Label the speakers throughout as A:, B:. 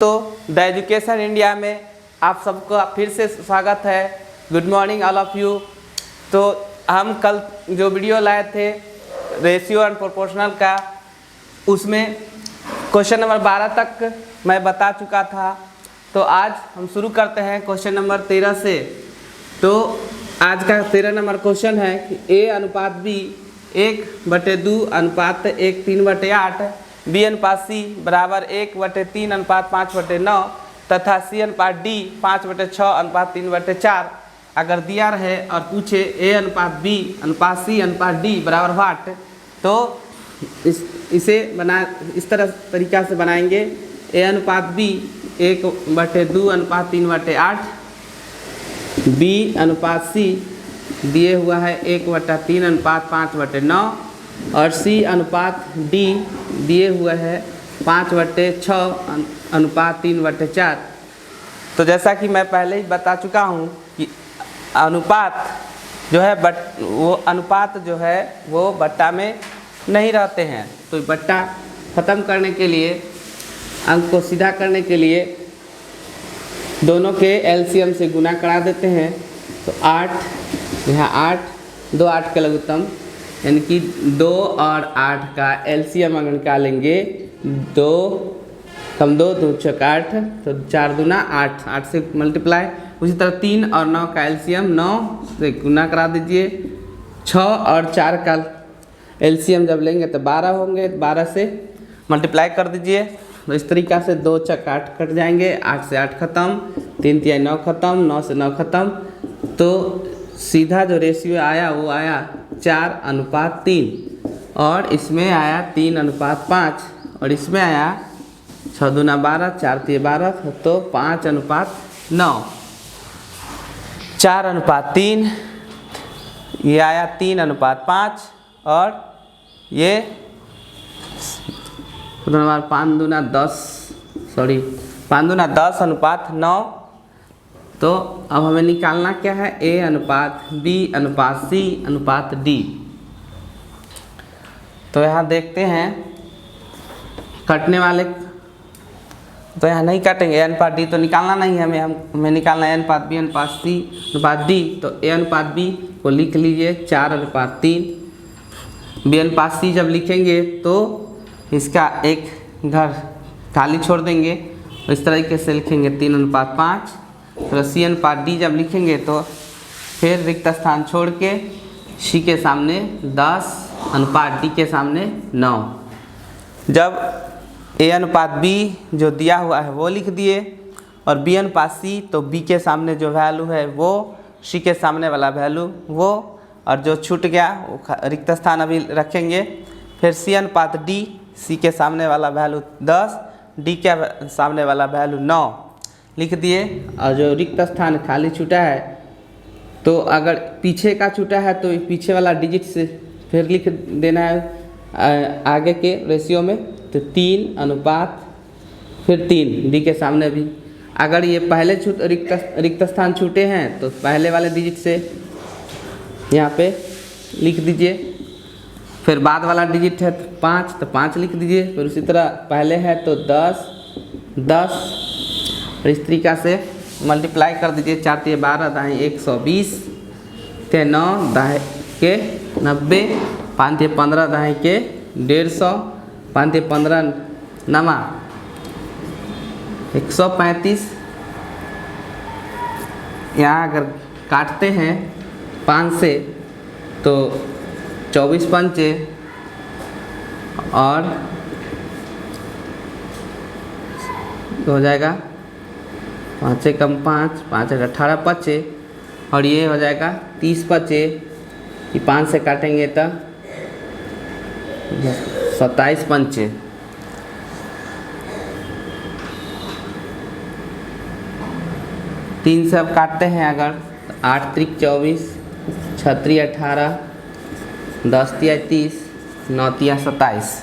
A: तो the education India में आप सबका फिर से स्वागत है। Good morning all of you. तो हम कल जो वीडियो लाए थे रेशियो एंड प्रोपोर्शनल का, उसमें क्वेश्चन नंबर 12 तक मैं बता चुका था। तो आज हम शुरू करते हैं क्वेश्चन नंबर 13 से। तो आज का 13 नंबर क्वेश्चन है कि ए अनुपात बी 1/2 अनुपात 1 3/8, बी अनुपात सी बराबर 1/3 अनुपात 5/9 तथा सी अनुपात डी 5/6 अनुपात 3/4 अगर दिया रहे और पूछे ए अनुपात बी अनुपात सी अनुपात डी बराबर वाट, तो इसे इस तरीका से बनाएंगे। ए अनुपात बी 1/2 अनुपात 3/8, बी अनुपात सी दिए हुआ है 1/3 अनुपात 5/9 और सी अनुपात डी दिए हुए है 5/6 अनुपात 3/4। तो जैसा कि मैं पहले ही बता चुका हूँ कि अनुपात जो है वो अनुपात जो है वो बट्टा में नहीं रहते हैं। तो बट्टा ख़त्म करने के लिए, अंक को सीधा करने के लिए दोनों के एलसीएम से गुना करा देते हैं। तो 8 यहाँ 8 2 8 का लघुत्तम, यानी कि 2 और 8 का एलसीएम अगर निकालेंगे 2 कम 2 2 6 8, तो 4 दूना 8, 8 से मल्टीप्लाई। उसी तरह 3 और 9 का एलसीएम 9 से गुना करा दीजिए। 6 और 4 का एलसीएम जब लेंगे तो 12 होंगे, 12 से मल्टीप्लाई कर दीजिए। तो इस तरीक़ा से 2 6 8 कट जाएंगे, 8 से 8 खत्म, 3 3 9 खत्म, 9 से 9 खत्म। तो सीधा जो रेशियो आया वो आया 4/3 और इसमें आया 3/5 और इसमें आया 6 दूना 12, 4 3 12, तो 5/9। 4/3 ये आया 3/5 और ये 5 दूना 10/9। तो अब हमें निकालना क्या है, ए अनुपात बी अनुपात सी अनुपात डी। तो यहाँ देखते हैं कटने वाले, तो यहाँ नहीं काटेंगे। ए अनुपात डी तो निकालना नहीं है हमें निकालना है ए अनुपात बी अनुपात सी अनुपात डी। तो ए अनुपात बी को लिख लीजिए 4/3, बी अनुपात सी जब लिखेंगे तो इसका एक घर खाली छोड़ देंगे, इस तरीके से लिखेंगे 3/5। तो सी अनुपात डी जब लिखेंगे तो फिर रिक्त स्थान छोड़ के सी के सामने 10 अनुपात डी के सामने 9। जब ए अनुपात बी जो दिया हुआ है वो लिख दिए और बी अनुपात सी, तो बी के सामने जो वैल्यू है वो, सी के सामने वाला वैल्यू वो, और जो छूट गया वो रिक्त स्थान अभी रखेंगे। फिर सी अनुपात डी, सी के सामने वाला वैल्यू 10, डी के सामने वाला वैल्यू 9 लिख दिए। और जो रिक्त स्थान खाली छूटा है, तो अगर पीछे का छूटा है तो पीछे वाला डिजिट से फिर लिख देना है आगे के रेशियो में। तो 3/, फिर 3 डी के सामने भी। अगर ये पहले रिक्त स्थान छूटे हैं तो पहले वाले डिजिट से यहाँ पे लिख दीजिए। फिर बाद वाला डिजिट है 5, तो 5 लिख दीजिए। फिर उसी तरह पहले है तो 10 10, और इस तरीक़ा से मल्टीप्लाई कर दीजिए। 4 3 12 दाएँ 120, 3 9 दाएँ के 90, 5 3 15 दाएँ के 150, 5 3 15 नमा 135। यहाँ अगर काटते हैं 5 से तो 24 पंचे और हो जाएगा 5 से कम 5, 5 18 पचे, और ये हो जाएगा 30 पचे। कि 5 से काटेंगे तो 27 पंचे। तीन से अब काटते हैं अगर 8 3 24, 6 3 18, 10 3 30, 9 3 27।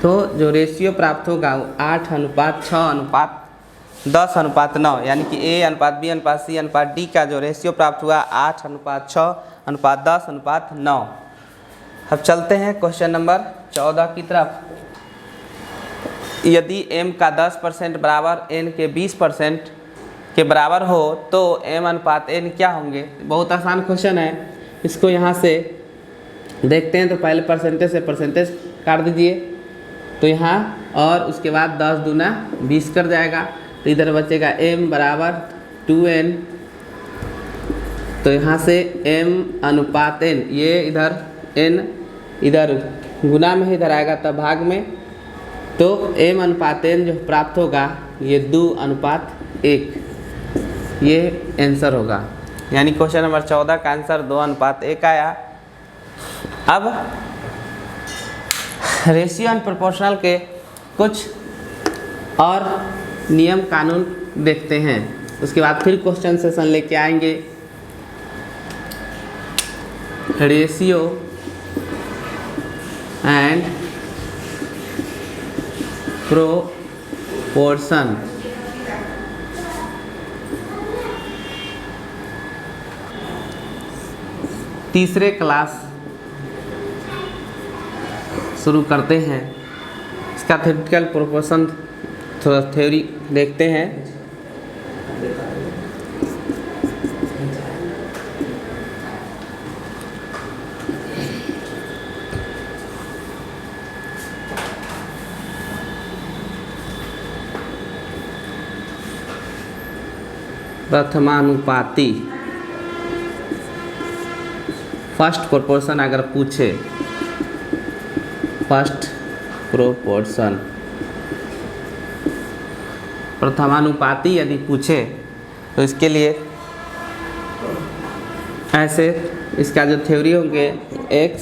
A: तो जो रेशियो प्राप्त होगा वो 8/6/10/9, यानी कि ए अनुपात बी अनुपात सी अनुपात डी का जो रेशियो प्राप्त हुआ 8/6/10/9। अब चलते हैं क्वेश्चन नंबर 14 की तरफ। यदि m का 10% बराबर n के 20% के बराबर हो तो m अनुपात n क्या होंगे। बहुत आसान क्वेश्चन है। इसको यहाँ से देखते हैं तो पहले परसेंटेज से परसेंटेज काट दीजिए, तो यहाँ और उसके बाद 10 दूना 20 कर जाएगा, तो इधर बचेगा m बराबर 2n। तो यहाँ से m अनुपात n, ये इधर n इधर गुना में इधर आएगा तब भाग में, तो m अनुपात n जो प्राप्त होगा ये 2:1, ये आंसर होगा। यानी क्वेश्चन नंबर 14 का आंसर 2:1 आया। अब रेशियो एंड प्रोपोर्शनल के कुछ और नियम कानून देखते हैं, उसके बाद फिर क्वेश्चन सेशन लेके आएंगे। Ratio and proportion. तीसरे क्लास शुरू करते हैं। इसका थ्योरेटिकल प्रोपोर्शन थोड़ा थ्योरी देखते हैं। प्रथमानुपाती फर्स्ट प्रोपोर्शन अगर पूछे, फर्स्ट प्रोपोर्शन प्रथमानुपाती यदि पूछे तो इसके लिए ऐसे इसका जो थ्योरी होंगे x,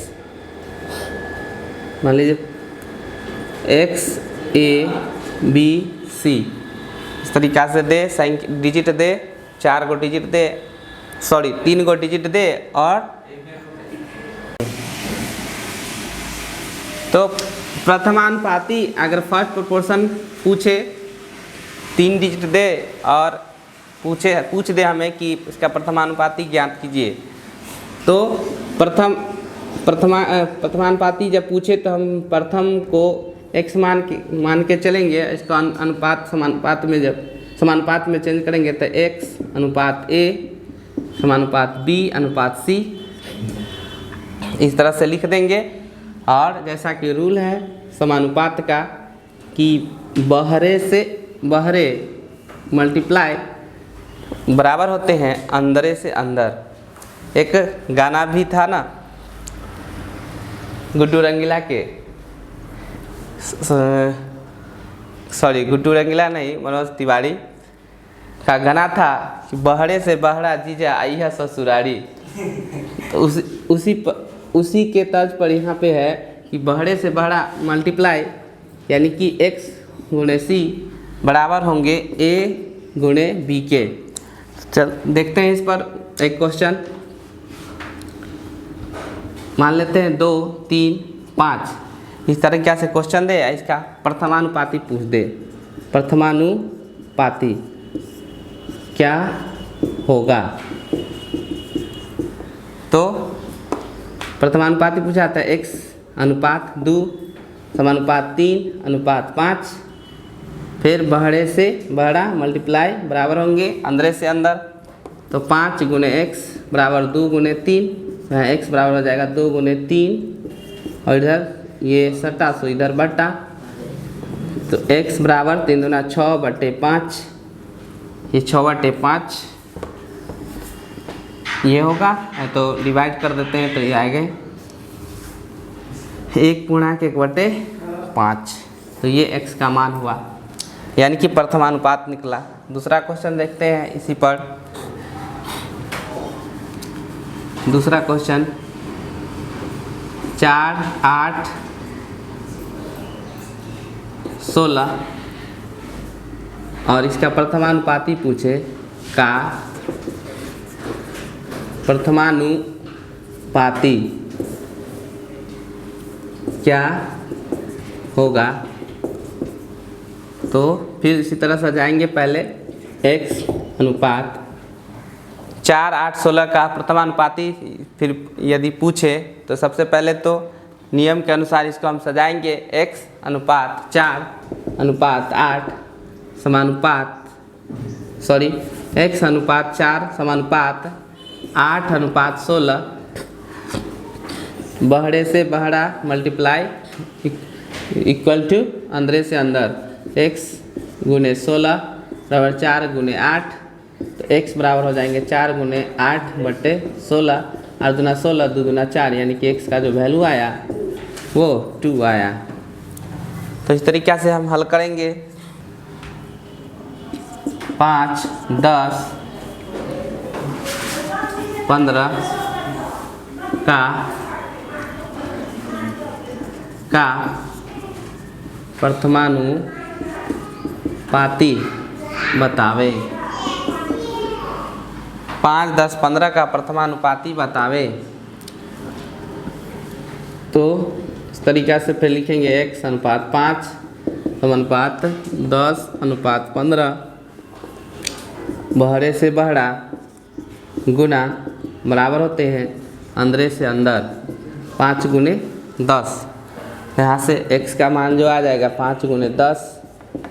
A: मान लीजिए x a b c, इस तरीक़ा से दे, डिजिट दे, 4 गो डिजिट दे, सॉरी 3 गो डिजिट दे, और तो प्रथमानुपाती अगर फर्स्ट प्रोपोर्शन पूछे 3 डिजिट दे और पूछ दे हमें कि इसका प्रथमानुपाती ज्ञात कीजिए, तो प्रथमानुपाती जब पूछे तो हम प्रथम को x मान के चलेंगे। इसका अनुपात समानुपात में जब समानुपात में चेंज करेंगे तो x अनुपात a समानुपात b अनुपात c, इस तरह से लिख देंगे। और जैसा कि रूल है समानुपात का कि बहरे से बहरे मल्टीप्लाई बराबर होते हैं अंदरे से अंदर। एक गाना भी था ना गुड्डू रंगीला के, सॉरी गुड्डू रंगीला नहीं, मनोज तिवारी का गाना था कि बहरे से बहरा जीजा आई है ससुरारी। तो उसी के तर्ज पर यहाँ पे है कि बहरे से बहरा मल्टीप्लाई यानी कि x गुणे c बराबर होंगे a गुणे b के। चल देखते हैं इस पर एक क्वेश्चन, मान लेते हैं 2 3 5, इस तरह क्या से क्वेश्चन दे, इसका प्रथमानुपाती पूछ दे। प्रथमानुपाती क्या होगा, तो प्रथमानुपाती पूछा था x अनुपात 2 समानुपात 3 अनुपात 5, फिर बहरे से बहरा मल्टीप्लाई बराबर होंगे अंदर से अंदर, तो 5 गुणे x बराबर 2 गुणे 3, यहाँ x बराबर हो जाएगा 2 गुणे 3, और इधर ये सट्टा सो इधर बट्टा, तो x बराबर 3 दूना 6 बटे 5, ये 6 बटे 5 ये होगा, तो डिवाइड कर देते हैं तो ये आएगा 1/1/5, तो ये x का मान हुआ, यानी कि प्रथमानुपात निकला। दूसरा क्वेश्चन देखते हैं इसी पर। दूसरा क्वेश्चन 4 8 16 और इसका प्रथमानुपाती पूछे का प्रथमानुपाती क्या होगा, तो फिर इसी तरह सजाएंगे। पहले x अनुपात 4 8 16 का प्रथमानुपाती फिर यदि पूछे तो सबसे पहले तो नियम के अनुसार इसको हम सजाएंगे x अनुपात 4 अनुपात 8 समानुपात x अनुपात 4 समानुपात 8 अनुपात 16 बहरे से बहरा मल्टीप्लाई इक्वल टू अंदर से अंदर x गुने 16 बराबर 4 गुने 8। तो x बराबर हो जाएंगे 4 गुने 8 बटे 16 और दूना 16 दो दूना 4 यानी कि x का जो वैल्यू आया वो 2 आया। तो इस तरीक़ा से हम हल करेंगे 5, 10, 15 का प्रथमानुपाती बतावे। 5, 10, 15 का प्रथमानुपाती बतावे। तो इस तरीक़ा से फिर लिखेंगे x अनुपात 5 समानुपात 10 अनुपात 15 बहरे से बहरा गुना बराबर होते हैं अंदर से अंदर 5 गुने 10। यहाँ से x का मान जो आ जाएगा 5 गुने 10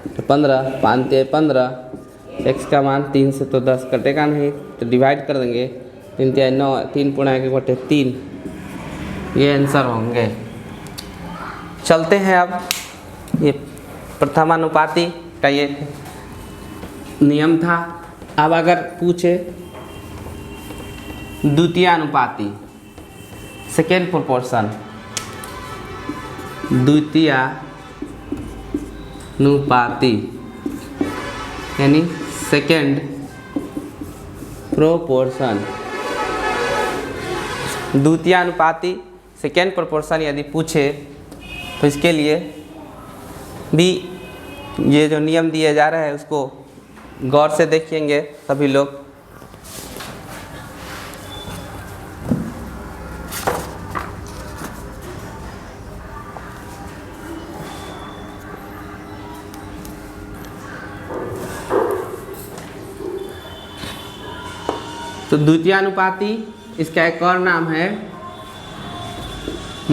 A: तो 15, 5 ते 15, x का मान 3 से तो 10 कटेगा नहीं तो डिवाइड कर देंगे 3 ते 9, 3 × 1 बटे 3 ये आंसर होंगे। चलते हैं अब ये प्रथमानुपाती का ये नियम था। अब अगर पूछे द्वितीयानुपाती सेकेंड प्रोपोर्शन द्वितीयानुपाती यानी सेकेंड प्रोपोर्शन द्वितीयानुपाती सेकेंड प्रोपोर्शन यदि पूछे तो इसके लिए भी ये जो नियम दिए जा रहे हैं उसको गौर से देखेंगे सभी लोग। तो द्वितीयानुपाती इसका एक और नाम है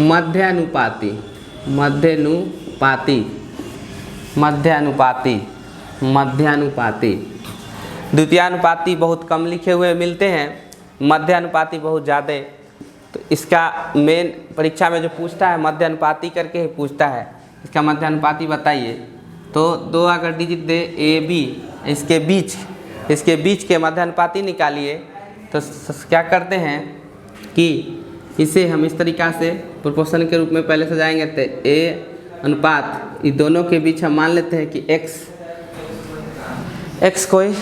A: मध्यानुपाती। मध्यानुपाती द्वितीयानुपाती बहुत कम लिखे हुए मिलते हैं, मध्यानुपाती बहुत ज़्यादा। तो इसका मेन परीक्षा में जो पूछता है मध्यानुपाती करके ही पूछता है। इसका मध्यानुपाती बताइए। तो 2 अगर डिजिट दे ए बी इसके बीच के मध्यानुपाती निकालिए। तो क्या करते हैं कि इसे हम इस तरीक़ा से प्रोपोर्शन के रूप में पहले सजाएंगे। तो a अनुपात इस दोनों के बीच हम मान लेते हैं कि x कोई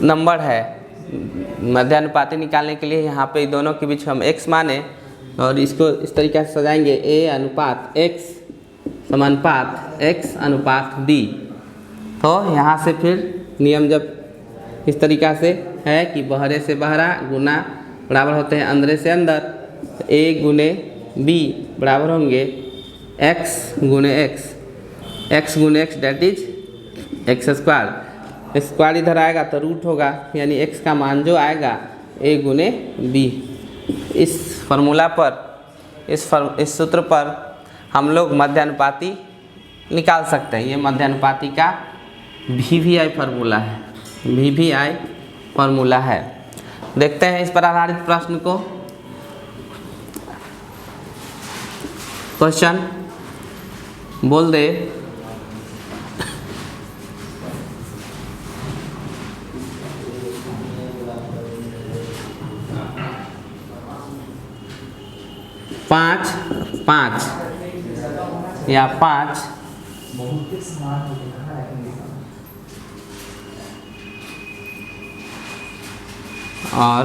A: नंबर है। मध्यानुपाती निकालने के लिए यहाँ पे दोनों के बीच हम x माने और इसको इस तरीक़ा से सजाएंगे a अनुपात x समानुपात x अनुपात b। तो यहाँ से फिर नियम जब इस तरीक़ा से है कि बहरे से बहरा गुना बराबर होते हैं अंदर से अंदर। तो a गुने b बराबर होंगे x गुने x that is x square इधर आएगा तो रूट होगा यानी x का मान जो आएगा a गुने b। इस फार्मूला पर इस सूत्र पर हम लोग मध्यानुपाती निकाल सकते हैं। ये मध्यानुपाती का VVI फार्मूला है। देखते हैं इस पर आधारित प्रश्न को। क्वेश्चन बोल दे पाँच या 5 और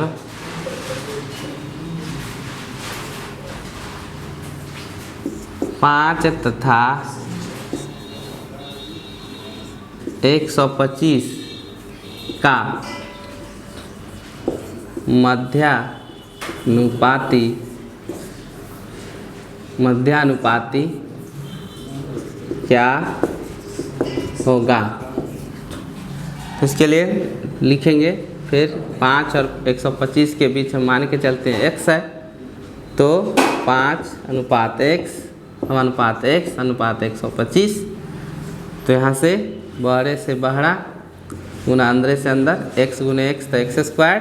A: 5 तथा 125 का मध्यानुपाती क्या होगा। तो इसके लिए लिखेंगे फिर 5 और 125 के बीच हम मान के चलते हैं x है। तो 5:x समानुपात x अनुपात 125। तो यहाँ से बड़े से बड़ा गुना अंदर से अंदर x गुने x तो x स्क्वायर,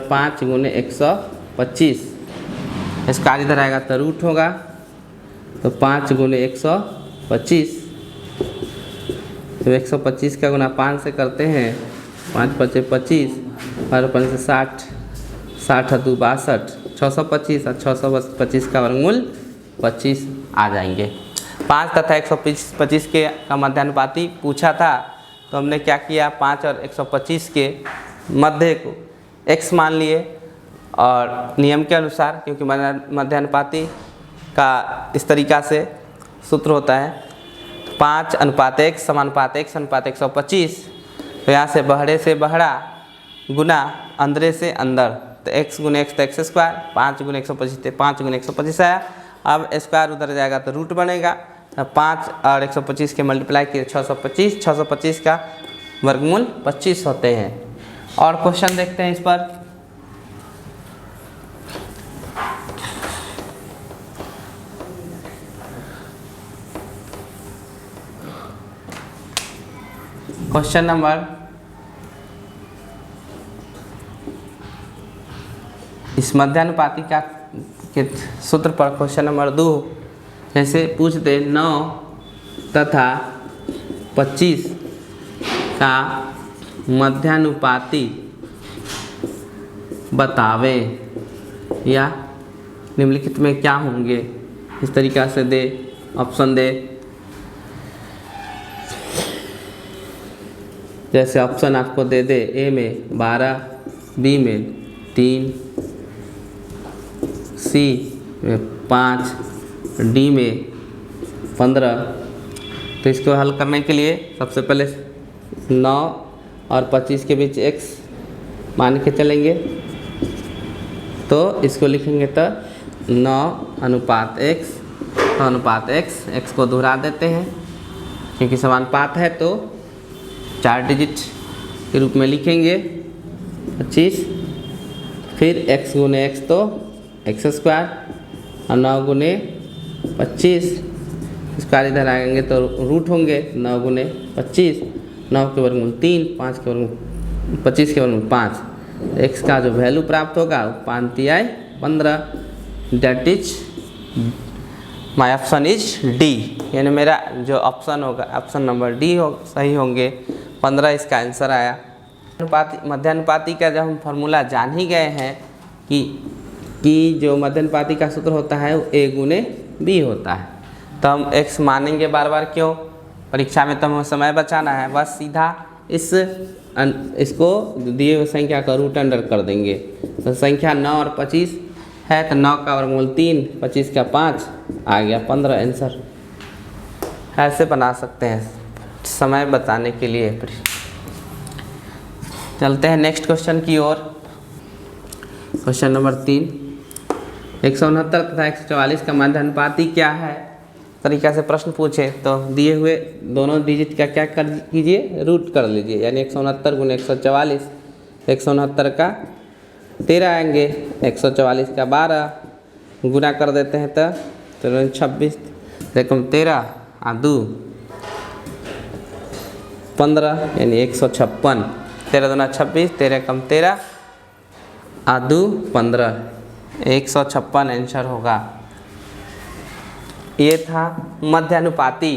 A: 5 गुने 125, स्क्वायर इधर आएगा तो रूट होगा, तो 5 गुने 125, तो 125 का गुना 5 से करते हैं, 5 × 5 = 25 और 5 से 60, 60 × 2 = 62, 625 और 625 का वर्गमूल 25 आ जाएंगे। 5 तथा 125 के का मध्यानुपाती पूछा था, तो हमने क्या किया, 5 और 125 के मध्य को x मान लिए, और नियम के अनुसार, क्योंकि मध्यानुपाती का इस तरीक़ा से सूत्र होता है 5:x समानुपात x अनुपात 125, तो यहाँ से बहरे से बहरा गुना अंदरे से अंदर, तो x गुने x तो x स्क्वायर, 5 गुने 125 तो 5 गुने 125 आया। अब स्क्वायर उधर जाएगा तो रूट बनेगा, तो 5 और 125 के मल्टीप्लाई किए 625, 625 का वर्गमूल 25 होते हैं। और क्वेश्चन देखते हैं इस पर। क्वेश्चन नंबर, इस मध्यानुपाती का के सूत्र पर क्वेश्चन नंबर 2 जैसे पूछते 9 तथा 25 का मध्यानुपाती बतावे, या निम्नलिखित में क्या होंगे, इस तरीक़ा से दे, ऑप्शन दे। जैसे ऑप्शन आपको दे दे, ए में 12, बी में 3, सी में 5, डी में 15। तो इसको हल करने के लिए सबसे पहले 9 और 25 के बीच x मान के चलेंगे, तो इसको लिखेंगे तो 9:x अनुपात x को दोहरा देते हैं, क्योंकि समानुपात है तो 4 डिजिट के रूप में लिखेंगे 25, फिर x गुने x तो x स्क्वायर, और 9 गुने 25, स्क्वायर इधर आएंगे तो रूट होंगे, 9 गुने 25, 9 के वर्गमूल 3, 5 के वर्गमूल 25 के वर्गमूल 5, x का जो वैल्यू प्राप्त होगा 5×3 = 15। That is my option is D, यानी मेरा जो ऑप्शन होगा ऑप्शन नंबर डी हो सही होंगे, 15 इसका आंसर आया। मध्यानुपाती का जब हम फार्मूला जान ही गए हैं कि जो मध्यानुपाती का सूत्र होता है वो a गुने b होता है, तो हम x मानेंगे बार बार, क्यों, परीक्षा में तो हमें समय बचाना है, बस सीधा इसको दिए हुए संख्या का रूट अंडर कर देंगे। तो संख्या 9 और 25 है, तो 9 का वर्गमूल 3, 25 का 5 आ गया 15 आंसर। ऐसे बना सकते हैं समय बचाने के लिए। चलते हैं नेक्स्ट क्वेश्चन की ओर। क्वेश्चन नंबर 3, 169 तथा 144 का मध्यानुपाती क्या है, तरीक़ा से प्रश्न पूछे तो दिए हुए दोनों डिजिट का क्या कर कीजिए, रूट कर लीजिए, यानी 169 गुने 144, 169 का 13 आएंगे, 144 का 12 गुना कर देते हैं तो 26, देखो 13 और 2 15, यानी 156, 13 दूना 26, 13 कम 13 और 2 15, 156 आंसर होगा। ये था मध्यानुपाती।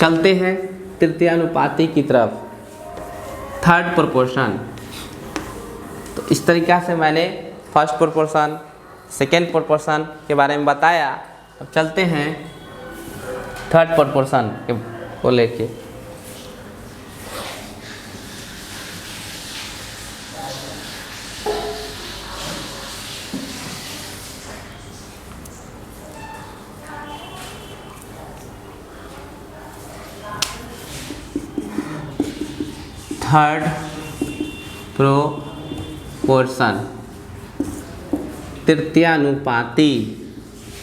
A: चलते हैं तृतीयानुपाती की तरफ, थर्ड प्रोपोर्शन। तो इस तरीक़ा से मैंने फर्स्ट प्रोपोर्शन, सेकेंड प्रोपोर्शन के बारे में बताया। अब चलते हैं थर्ड प्रोपोर्शन को लेके। थर्ड प्रोपोर्शन, तृतीयानुपाती,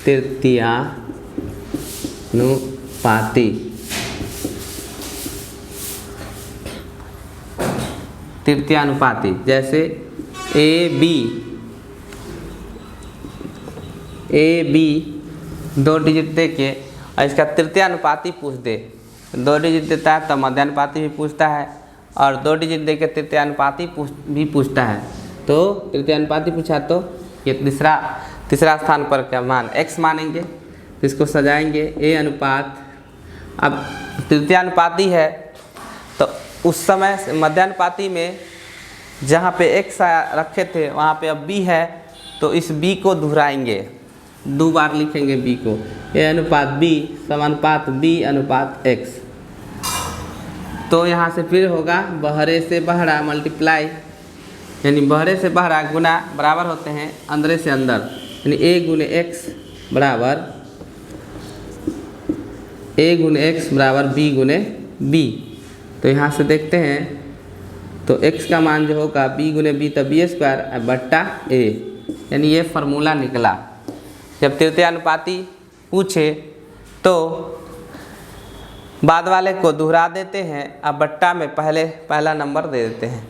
A: तृतीयानुपाती, तृतीयानुपाती। जैसे A B A B 2 digit दे के और इसका तृतीयानुपाती पूछ दे, 2 डिजिट देता है तो मध्यानुपाती भी पूछता है और 2 डिजिट दे के तृतीयानुपाती भी पूछता है। तो तृतीयानुपाती पूछा तो ये तीसरा स्थान पर क्या मान x मानेंगे, तो इसको सजाएंगे a अनुपात। अब तृतीयानुपाती है तो उस समय मध्यानुपाती में जहाँ पे x रखे थे वहाँ पे अब b है, तो इस b को दोहराएंगे, 2 बार लिखेंगे b को, a अनुपात b समानुपात b अनुपात x। तो यहाँ से फिर होगा बहरे से बहरा मल्टीप्लाई, यानी बहरे से बहरा गुना बराबर होते हैं अंदरे से अंदर, यानी a गुने x बराबर b गुने b। तो यहाँ से देखते हैं तो x का मान जो होगा b गुने b तो b स्क्वायर बट्टा a, यानी ये फार्मूला निकला। जब तृतीयानुपाती पूछे तो बाद वाले को दोहरा देते हैं, अब बट्टा में पहला नंबर दे देते हैं,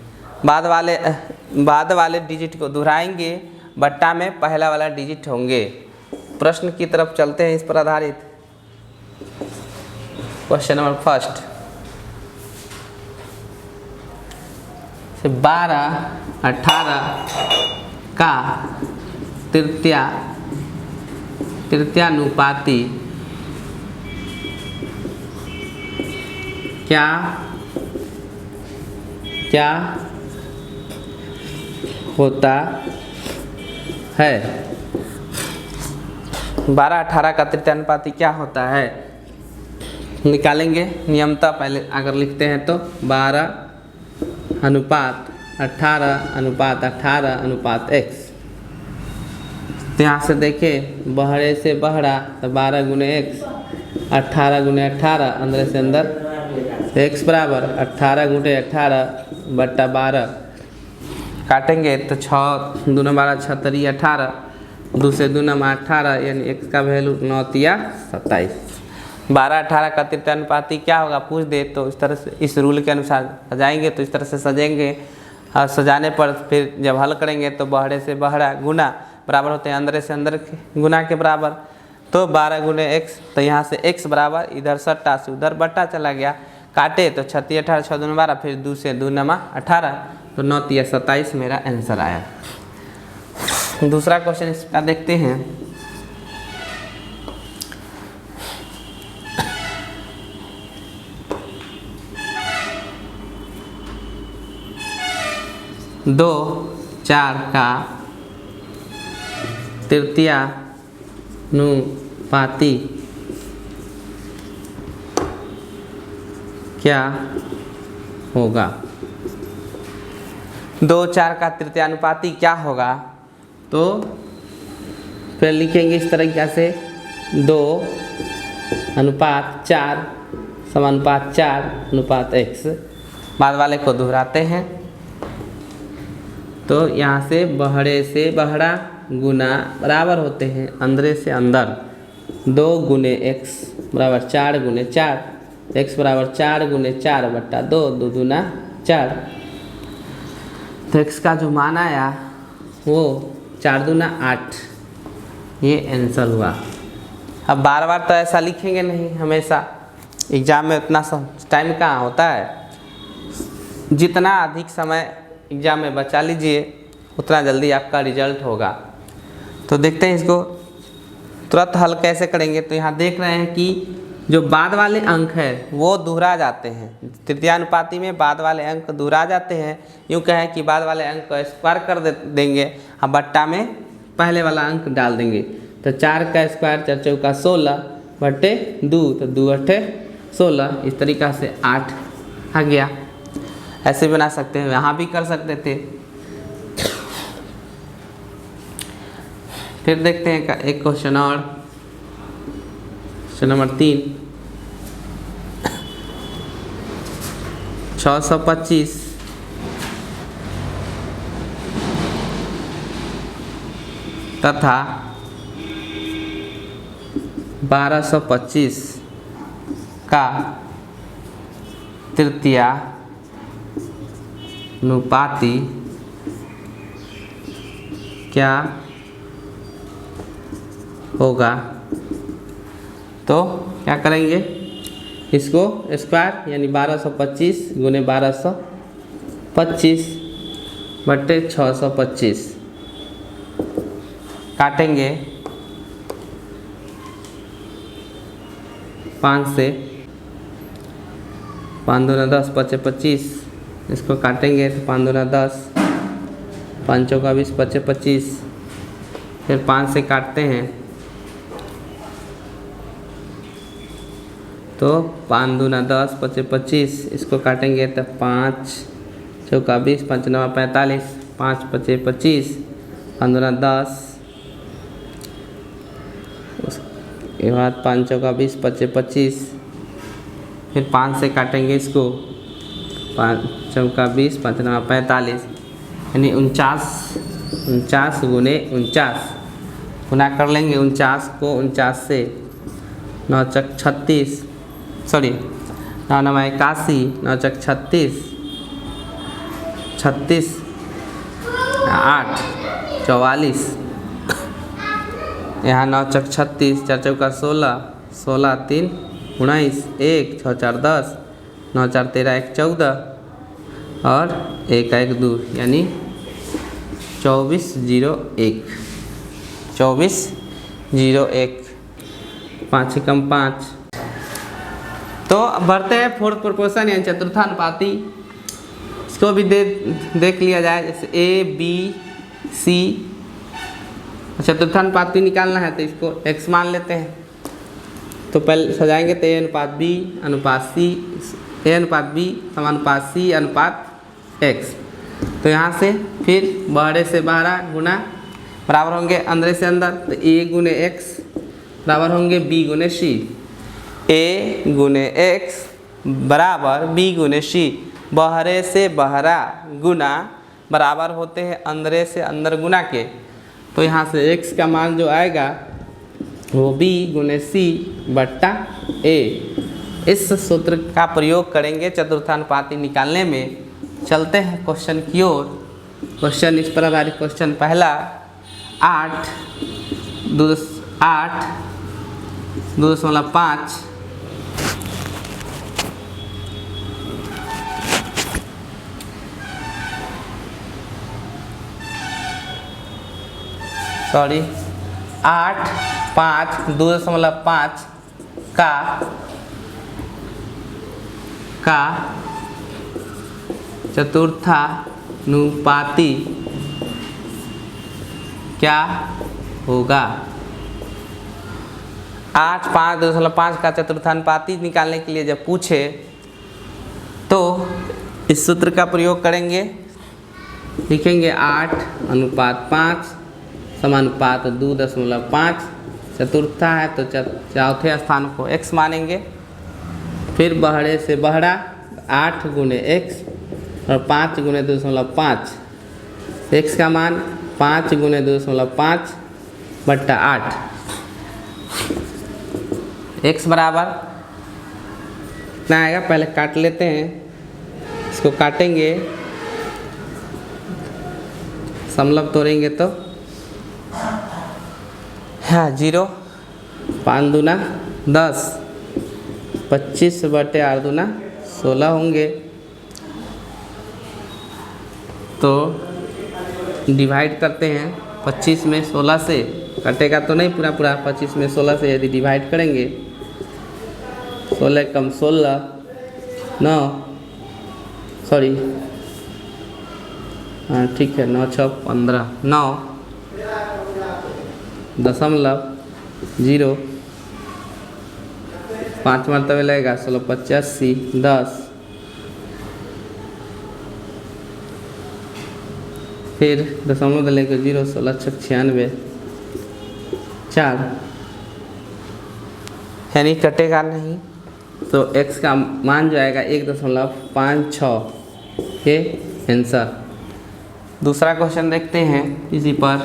A: बाद वाले डिजिट को दोहराएंगे, बट्टा में पहला वाला डिजिट होंगे। प्रश्न की तरफ चलते हैं इस पर आधारित। क्वेश्चन नंबर फर्स्ट, 12, 18 का तृतीयानुपाती क्या होता है। 12, 18 का तृतीयानुपाती क्या होता है निकालेंगे नियमता। पहले अगर लिखते हैं तो 12 अनुपात 18 अनुपात 18 अनुपात x। तो यहाँ से देखें बहरे से बहरा तो 12 गुने x, 18 गुने 18 अंदर से अंदर, x बराबर 18 गुने 18 बट्टा 12। काटेंगे तो 6 दूना 12 6 तरी 18, 2 से 2 नमा 18, यानी x का वैल्यू 9 तिया 27। 12, 18 का तृतीयानुपाती क्या होगा पूछ दे तो इस तरह से इस रूल के अनुसार सजाएंगे, तो इस तरह से सजेंगे और सजाने पर फिर जब हल करेंगे तो बहरे से बहरा गुना बराबर होते हैं अंदर से अंदर के गुना के बराबर। तो 12 गुने x, तो यहाँ से x बराबर इधर 70 से उधर बट्टा चला गया, काटे तो 6 × 18 6 दूना 12, फिर 2 से 2 नमा 18, तो 9 × 27 मेरा आंसर आया। दूसरा क्वेश्चन इसका देखते हैं। दो 4 का तृतीयानुपाती क्या होगा। 2, 4 का तृतीयानुपाती क्या होगा, तो फिर लिखेंगे इस तरीके से 2 अनुपात 4 समानुपात 4 अनुपात x। बाद वाले को दोहराते हैं तो यहाँ से बहरे से बहरा गुना बराबर होते हैं अंदरे से अंदर, 2 गुने x बराबर 4 गुने 4, x बराबर 4 गुने 4 बट्टा 2, 2 दूना 4। तो x का जो मान आया वो 4 दूना 8, ये आंसर हुआ। अब बार बार तो ऐसा लिखेंगे नहीं, हमेशा एग्ज़ाम में उतना टाइम कहाँ होता है। जितना अधिक समय एग्ज़ाम में बचा लीजिए उतना जल्दी आपका रिजल्ट होगा। तो देखते हैं इसको तुरंत हल कैसे करेंगे। तो यहाँ देख रहे हैं कि जो बाद वाले अंक है वो दोहरा जाते हैं, तृतीयानुपाती में बाद वाले अंक दोहरा जाते हैं। यूँ कहें कि बाद वाले अंक को स्क्वायर कर देंगे, हम बट्टा में पहले वाला अंक डाल देंगे। तो 4 का स्क्वायर 4 चौका 16 बटे 2, तो 2 अठे 16, इस तरीक़ा से 8 आ गया। ऐसे बना सकते हैं, यहाँ भी कर सकते थे। फिर देखते हैं एक क्वेश्चन और, क्वेश्चन नंबर 3, 625 तथा 1225 का तृतीयानुपाती क्या होगा। तो क्या करेंगे, इसको स्क्वायर यानी 1225 गुने 1225 बट्टे 625 काटेंगे 5 से, 5 दूना 10 पचे 25, इसको काटेंगे तो 5 दूना 10, 5 चौका 20 पचे 25, फिर 5 से काटते हैं तो 5 दूना 10 पचे 25, इसको काटेंगे तो 5 चौका 20, 5 नवा 45, 5 पचे 25, 5 दूना 10, उसके बाद 5 चौका 20 पचे 25, फिर 5 से काटेंगे इसको, 5 चौका 20, 5 नवा 45 यानी 49 गुने 49 गुना कर लेंगे 49 को 49 से, 9 चक 36, सॉरी 9 नवा 81, 9 चक 36, 36 8 44, यहाँ 9 चक 36, 4 चौका 16, 16 3 19, 1 6 4 10, 9 4 13 1 14 और 1 1 2 यानी 2401, 2401, 5 कम 5। तो अब बढ़ते हैं फोर्थ प्रोपोर्शन यानी चतुर्थानुपाती, इसको भी देख लिया जाए। जैसे A B C चतुर्थानुपाती निकालना है तो इसको x मान लेते हैं। तो पहले सजाएंगे तो A अनुपात B अनुपात C, A अनुपात B समानुपात C अनुपात x। तो यहाँ से फिर बाहरे से बाहरा गुना बराबर होंगे अंदर से अंदर, तो A गुने x बराबर होंगे B गुने C, A गुने x बराबर B गुने C, बाहरे से बाहरा गुना बराबर होते हैं अंदर से अंदर गुना के। तो यहाँ से x का मान जो आएगा वो B गुने C बट्टा A। इस सूत्र का प्रयोग करेंगे चतुर्थानुपाती निकालने में। चलते हैं क्वेश्चन की ओर। क्वेश्चन इस पर आधारित क्वेश्चन पहला, 8 2.5 सॉरी 8 5 2.5 का चतुर्थानुपाती क्या होगा। 8 5 2.5 का चतुर्थानुपाती निकालने के लिए जब पूछे तो इस सूत्र का प्रयोग करेंगे। लिखेंगे 8 अनुपात 5 समानुपात 2.5, चतुर्था है तो चौथे स्थान को x मानेंगे। फिर बहरे से बहरा 8 गुने x और 5 गुने 2.5, x का मान 5 गुने 2.5 बट्टा 8, x बराबर कितना आएगा पहले काट लेते हैं। इसको काटेंगे, समलंब तोड़ेंगे तो हाँ 0, 5 दूना 10, 25 बटे 8 दूना 16 होंगे। तो डिवाइड करते हैं 25 में 16 से, कटेगा तो नहीं पूरा 25 में 16 से यदि डिवाइड करेंगे 16 कम 16 9, सॉरी हाँ ठीक है 9 6 15, 9 दशमलव 0, 5 मरतबे लगेगा 16 85 10, फिर दशमलव डालेंगे 0 16 96 4, यानी कटेगा नहीं। तो x का मान जो आएगा 1.56 ये आंसर। दूसरा क्वेश्चन देखते हैं इसी पर।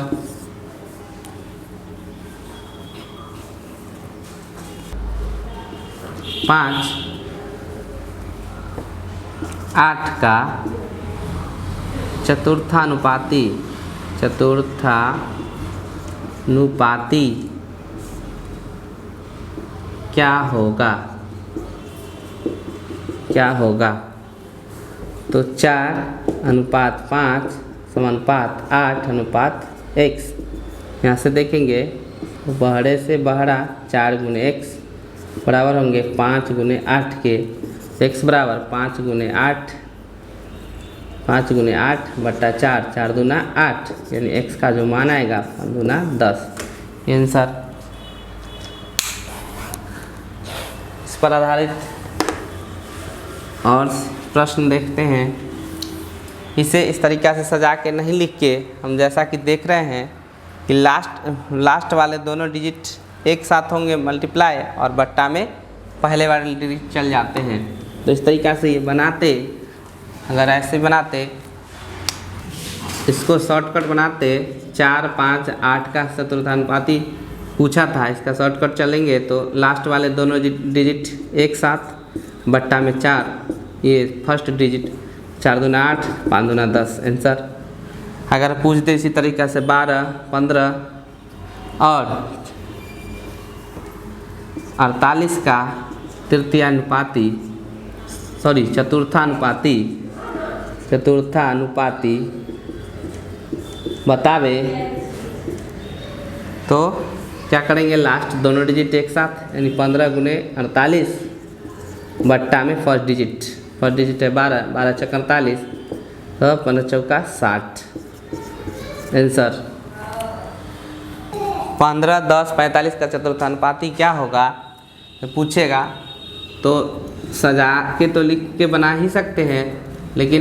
A: 5 8 का चतुर्थानुपाती क्या होगा, क्या होगा। तो 4:5 समानुपात 8:1। यहाँ से देखेंगे बहरे से बहरा 4 गुने x बराबर होंगे 5 गुने 8 के। x बराबर 5 गुने 8 बट्टा 4, 4 दूना 8, यानी x का जो मान आएगा 5 दूना 10 आंसर। इस पर आधारित और प्रश्न देखते हैं। इसे इस तरीक़ा से सजा के नहीं लिख के हम जैसा कि देख रहे हैं कि लास्ट वाले दोनों डिजिट एक साथ होंगे मल्टीप्लाई और बट्टा में पहले वाले डिजिट चल जाते हैं। तो इस तरीक़ा से ये बनाते, अगर ऐसे बनाते, इसको शॉर्टकट बनाते 4, 5, 8 का चतुर्थानुपाती पूछा था, इसका शॉर्टकट चलेंगे तो लास्ट वाले दोनों डिजिट एक साथ बट्टा में 4, ये फर्स्ट डिजिट 4 दूना 8, 5 दूना 10 आंसर। अगर पूछते इसी तरीक़ा से 12, 15 और 48 का चतुर्थानुपाती बतावे तो क्या करेंगे, लास्ट दोनों डिजिट एक साथ, यानी 15 गुने 48 बट्टा में फर्स्ट डिजिट है 12, 12 चौक 48, तो 15 चौका 60 आंसर। 15, 10, 45 का चतुर्थानुपाती क्या होगा तो पूछेगा तो सजा के तो लिख के बना ही सकते हैं, लेकिन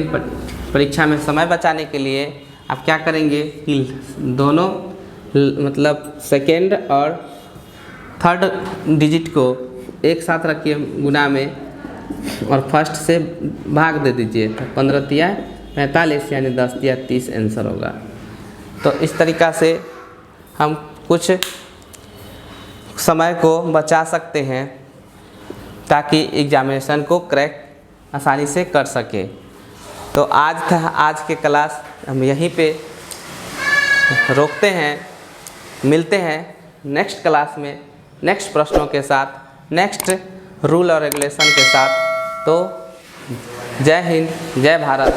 A: परीक्षा में समय बचाने के लिए आप क्या करेंगे कि दोनों मतलब सेकेंड और थर्ड डिजिट को एक साथ रखिए गुना में और फर्स्ट से भाग दे दीजिए, तो 15 तिया 45 यानी 10 तिया 30 आंसर होगा। तो इस तरीक़ा से हम कुछ समय को बचा सकते हैं ताकि एग्जामिनेशन को क्रैक आसानी से कर सके। तो आज के क्लास हम यहीं पे रोकते हैं, मिलते हैं नेक्स्ट क्लास में नेक्स्ट प्रश्नों के साथ, नेक्स्ट रूल और रेगुलेशन के साथ। तो जय हिंद, जय भारत।